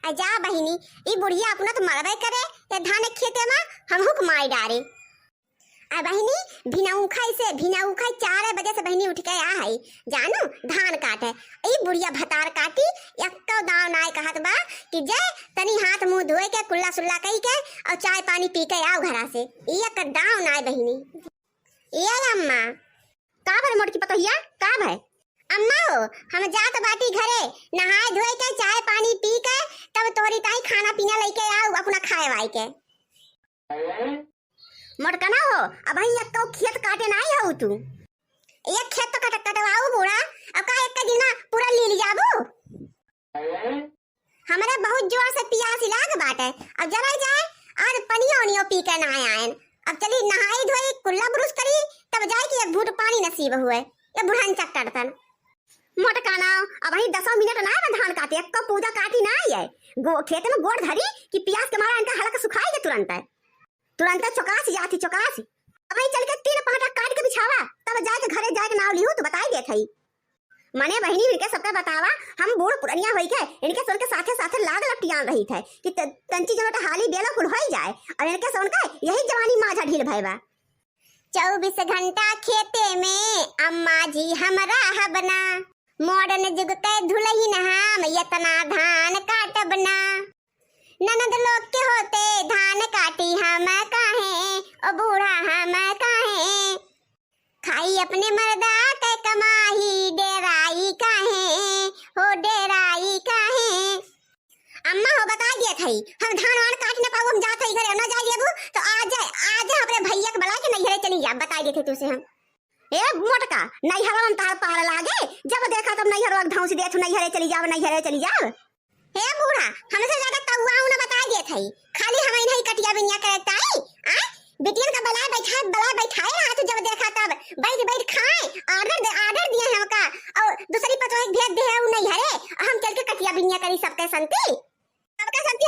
अजा बहिनी ई बुढ़िया अपना तो मरबे करे ये धान के खेते में हम हुक मार डारे। आ बहिनी भिना उखाई 4 बजे से बहिनी उठ के आ है जानू धान काटे। ई बुढ़िया भतार काटी एक्को दाव नाय कहत बा कि जे तनी हाथ मुंह धोए के कुल्ला सुल्ला कई के और चाय पानी पी के आओ घरा से। ई एक दाव नाय बहिनी। ये अम्मा का भर मोट की पतोहिया का भाई अम्मा हो हम जात बाटी घरे नहाए धोए के चाय पानी पी के तब तोरी ताई खाना पीना लेके आओ अपना खाए वाई के। मोटकना हो अब ही एक खेत काटे नहीं हो तू एक खेत तो कटवाओ बूढ़ा अब का एक दिन पूरा ले लियाबो। हमारे बहुत जोर से प्यास लाग बाटे अब जरा जाए और पनियो ओनियो पी के नहाए आएन। अब चली नहाई धोई कुल्ला ब्रुश करी तब जाए कि एक घूंट पानी नसीब हुए ये बुढ़ान चक्करतन मोटकाना। अब ही 10 मिनट ना धान काटे एक पूजा काटी ना है खेत में गोड़ धरी कि प्यास के मारा इनका हल्का सुखाई के तुरंत चौकासी जाती चौकासी। अब ही चल के 3 पाटा काट के बिछावा तब जाके घरे जाके नाव लियो तो बताई देत हई मने बहिनी इनके सबके बतावा हम बूढ़ पुरनिया होई के इनके सोन के साथे लाग लटियान रही थे कि तंची जमट हाली बेला कुल होई जाए और इनके सोन का यही जवानी माझा ढील भइबा। 24 घंटा खेते में अम्मा जी हमरा हबना मॉडर्न जुग के धुलही नहाम यतना धान काटबना। ननद लोग के होते धान काटी हम काहे ओ बूढ़ा हम काहे खाई अपने मर्दा के कमाही डेराई काहे हो डेराई काहे। अम्मा हो बता दिया थई हम धान वान काट न पाऊ हम जात हई घरे न जाई लेबू तो आज अपने भैया के बुला के नैहरे चली जा बता देते तुसे हम। ए मोटका नैहरवा में तार पार लागे जब देखा तब नैहरवा धौंस दे तू नैहरे चली जाओ। हे बूढ़ा हमसे ज्यादा तौआऊ न बता दे थई खाली हम नहीं कटिया बिनिया करताई आ बिटियन का बला बैठाए रहा तू जब देखा तब बैठ खाए ऑर्डर दिए हम का और दूसरी पतो एक भेज दे है नहीं हरे हम चल के कटिया बिनिया करी सबके संती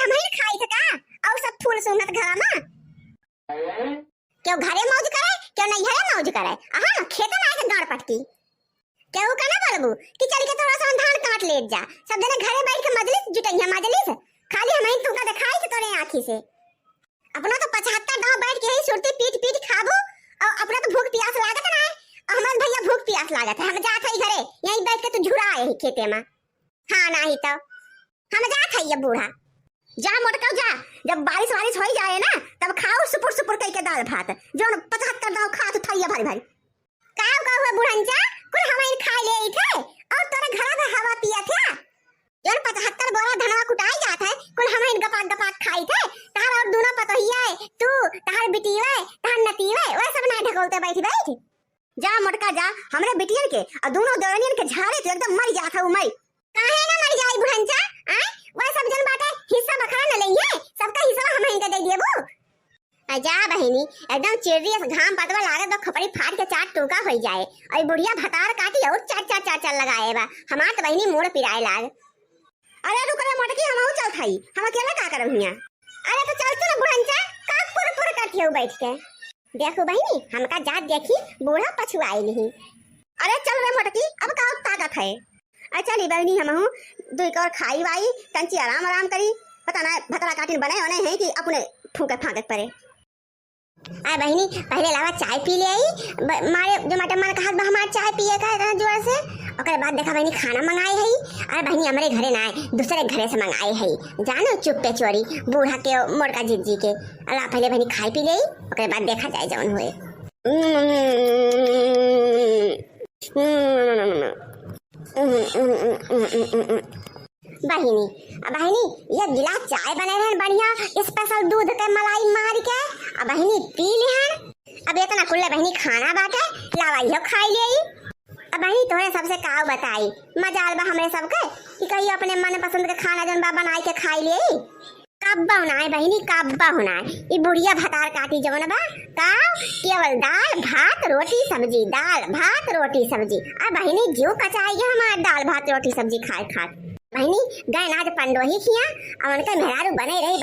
हम ही खाई सका और सब फूल सुनत घरा में क्यों घरे मौज करे क्यों नहीं हरे मौज करे आहा खेत में आके गाड़ पटकी क्यों का ना बोलबू कि चल के थोड़ा सा धान काट लेट जा सब जने घरे बैठ के मजलिस जुटैया मजलिस खाली हम तुमका दिखाई के तोरे आंखी से अपना तो 75 गांव बैठ के ही सुरती पीट खाबू और अपना तो भूख प्यास लागत ना है और हमार भैया भूख प्यास लागत है हम जात हई घरे यहीं बैठ के तू झुरा आए ही खेते में। हां नहीं तो हम जात हई बूढ़ा जा मोटका जा जब बारिश हो जाए ना तब खाओ सुपुर कई के दाल भात जो 75 दाव खा तो थैया भारी का हुआ बुढ़ंचा कुल हमारे खा ले थे और तोरे घर में हवा पिया था जो 75 बोरा धनवा कुटाई जात है कुल हमारे गपाक खाई थे तार और दोनों पतोहिया तू तार बिटिया तार नतीवा वो सब ना ढकोलते बैठ जा मोटका जा हमरे बिटियन के और दोनों देवरनियन के झाड़े तो एकदम मर जात है मर काहे ना मर जाई बुढ़ंचा आ वो सब जन बाटे हिस्सा बखरा न लइए सबका हिस्सा हम ही दे देबो। अजा बहिनी एकदम चिड़िया घाम पतवा लागत तो खपड़ी फाट के 4 टुका हो जाए और बुढ़िया भतार काटी और चार लगाए बा हमार तो बहिनी मोड़ पिराए लाग। अरे रुक रे मोटकी हम चल खाई हम अकेला का करब हिया। अरे तो चल तू ना बुढ़ंचा का पुर काटियो बैठ के देखो बहिनी हमका जात देखी बूढ़ा पछुआई नहीं। अरे चल रे मोटकी अब का ताकत है अच्छा ली बहिनी हम दो एक और खाई वाई कंची आराम करी पता ना भतरा काटिन बने होने हैं कि अपने ठूके फांकत पड़े। आ बहिनी पहले लावा चाय पी ले आई मारे जो मटन मन कहा हमार चाय पिए का इतना जोर से ओकर बाद देखा बहिनी खाना मंगाई है। अरे बहिनी हमारे घरे ना आए दूसरे घरे से मंगाई है जानो चुप्पे चोरी बूढ़ा के मोड़का जिज्जी के। अल्लाह पहले बहिनी खाई पी ले ओकर बाद देखा जाए जौन होए। बहिनी ये गिलास चाय बने रहन बढ़िया स्पेशल दूध के मलाई मार के अब बहिनी पी लिहन। अब इतना कुल्ले बहिनी खाना बाटे लावाइयो खाई ले। अब बहिनी तोरे सबसे काव बताई मजाल बा हमरे सबके कि कहीं अपने मन पसंद के खाना जन बा बनाई के खाई ले कब्बा होना है बहिनी कब्बा होना है। ये बुढ़िया भतार काटी जवन बा का केवल दाल भात रोटी सब्जी दाल भात रोटी सब्जी। अब बहिनी जो कचाई है हमार दाल भात रोटी सब्जी खाए बहिनी गए नाज पंडोही खिया और उनके मेहरारू बने रही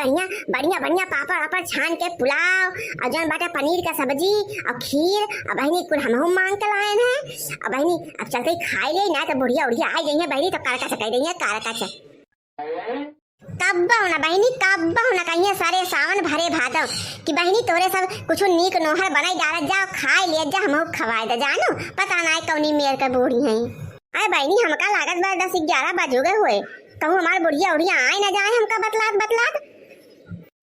बढ़िया पापड़ छान के पुलाव और जौन बाटे पनीर का सब्जी और खीर और बहिनी कुल हमहू मांग के लाए हैं। और बहिनी अब चलते खाई ले ना तो बुढ़िया उड़िया आई गई है बहिनी तो कारका से कह रही है कारका से का काब्बा होना बहनी, काब्बा होना कहिए सारे सावन भरे भादव कि बहनी तोरे सब कुछ नीक नोहर बनाई डालत जा, खाए ले जा, हमहू खवाए दे जानू, पता ना कौनी मेर के बूढ़ी है। अरे बहनी हमका लागत बा 10-11 बज गए हुए, कहूँ हमार बुढ़िया उड़िया आए ना जाए हमका बतलात बतलात।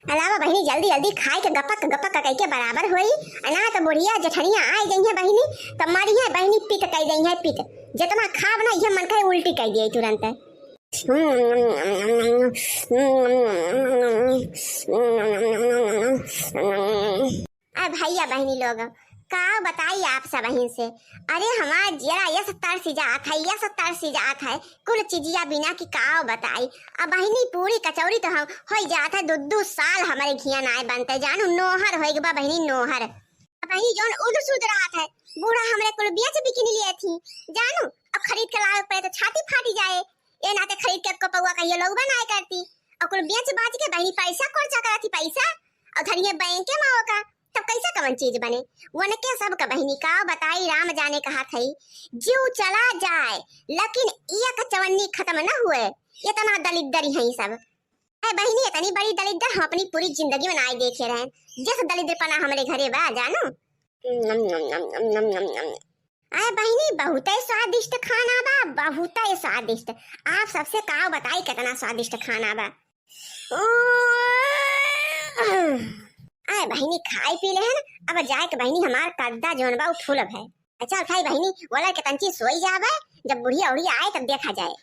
अलावा बहनी जल्दी जल्दी खाए के गपक गपक कह के बराबर होई, ना तो बुढ़िया जेठनिया आई गई है बहनी तब मारी है बहनी पिट कह गई है, पिट जितना खाब ना ये मन करे उल्टी कह दिए तुरंत। अब भैया बहनी लोग का बताई आप सब बहन से, अरे हमारा जरा ये 70 सी जात है, ये 70 सी जात है, कुल चीजिया बिना की काव बताई। अब बहनी पूरी कचौड़ी तो हम हो जाता है 2-2 साल हमारे घिया नाय बनते जानू, नोहर होएगा बा बहनी नोहर। बहनी जौन उद सुद रात है बूढ़ा हमरे कुल बेच बिकिनी लिए थी जानू, अब खरीद के लाए पे तो छाती फाटी जाए, ये नाते खरीद के को पौवा कहियो लोग बनाए करती, और कुल बेच बाज के बहनी पैसा खर्चा करती पैसा, और धरिए बैंक के माओ का तब कैसा कवन चीज बने, वन के सब का बहनी का बताई राम जाने कहा थई, जीव चला जाए लेकिन एक चवन्नी खत्म न हुए, इतना दलिद्दर है सब। अरे बहनी इतनी बड़ी दलिद्दर हम अपनी पूरी जिंदगी में नाई देखे रहे, जिस दलिद्रपना हमारे घरे बा जानू। अरे बहनी बहुत ही स्वादिष्ट खाना बा, बहुत ही स्वादिष्ट, आप सबसे का बताई कितना स्वादिष्ट खाना बा। अरे बहनी खाई पी ले है ना, अब जाए के बहनी हमार कद्दा जोन बा फूल है। अच्छा खाई बहनी बोला के तंची सोई जावे, जब बुढ़िया उड़िया आए तब देखा जाए।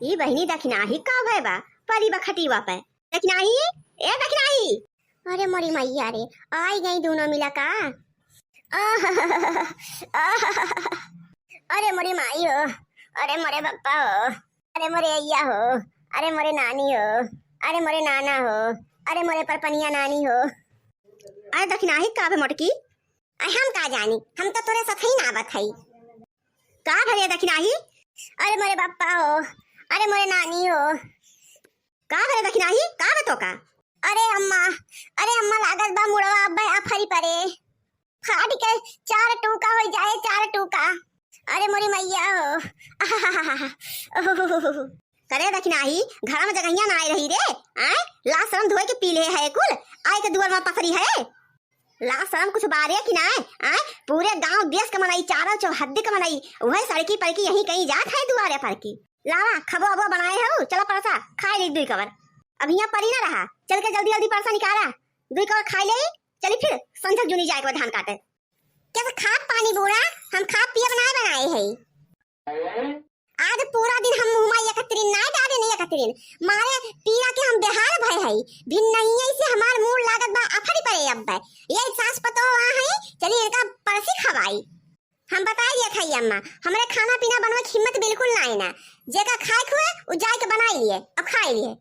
ये बहनी दखनाही का है बा परी बखटी वापे दखनाही, ए दखनाही, अरे मोरी मैया रे आई गई दोनों मिला का। अरे मोरी माई हो, अरे मोरे पप्पा हो, अरे मोरे अय्या हो, अरे मोरे नानी हो, अरे मोरे नाना हो, अरे मोरे परपनिया नानी हो। अरे दखनाही का है मोटकी, हम का जानी, हम तो तोरे साथ ही ना बथई का भले दखनाही। अरे मोरे पापा हो, अरे मोरे नानी हो, का भले दखनाही का बतो का। अरे अम्मा लागत बा मुड़वा अब्बा आफरी परे फाड़ के 4 टूका हो जाए, 4 टूका। अरे मोरी मैया हो, करे दखनाही घर में जगहिया ना आई रही रे, आए ला शरम धोए के पी ले है कुल, आए के दुआर में पथरी है, ला शरम कुछ बारे कि ना आए, पूरे गांव देश का मनाई, चारों चौहद्दी का मनाई, वह सड़की पर की यहीं कहीं जात है दुआरे पर की। लावा खबो अबो बनाए हो, चलो परसा खाए ले 2 कवर, अब यहाँ परी ना रहा, चल के जल्दी जल्दी परसा निकाला 2 कवर खाए ले, चली फिर संझक जुनी जाए के धान काटे। क्या खा पानी बूढ़ा, हम खा पिए बनाए है, आज पूरा दिन हम मुंह में एकत्रिन ना डाले नहीं एकत्रिन मारे पीरा के हम बेहाल भय है, भिन नहीं ऐसे हमार मूड लागत बा अफड़ी पड़े अब ये सास पतो वहां है, चलिए इनका परसी खवाई। हम बताई दिया था अम्मा हमरे खाना पीना बनवे की हिम्मत बिल्कुल ना है ना, जेका खाए खुए उ जाए के बनाई लिए अब खाए लिए।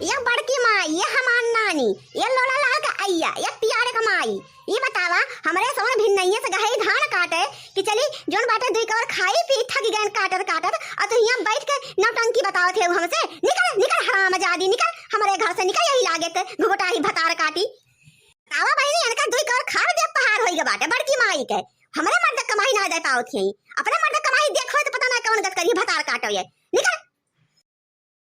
ये बड़की माँ, ये हमार नानी, ये लोला लाल का अय्या, ये प्यारे का माई, ये बतावा हमारे समझ भिन्न नहीं है से गहे धान काटे कि चली जोन बाटे 2 कवर खाई पी थक गए काटत काटत, और तो यहाँ बैठ के नौटंकी बताओ थे हमसे, निकल निकल हरामजादी निकल हमारे घर से निकल, यही लागे थे घुघटा ही भतार काटी। तावा बहनी इनका 2 कवर खा दे पहाड़ होई बाटे बड़की माई के, हमारे मर्द कमाई ना दे पाओ थी, अपने मर्द कमाई देखो तो पता ना कौन गत करी भतार काटो ये, निकल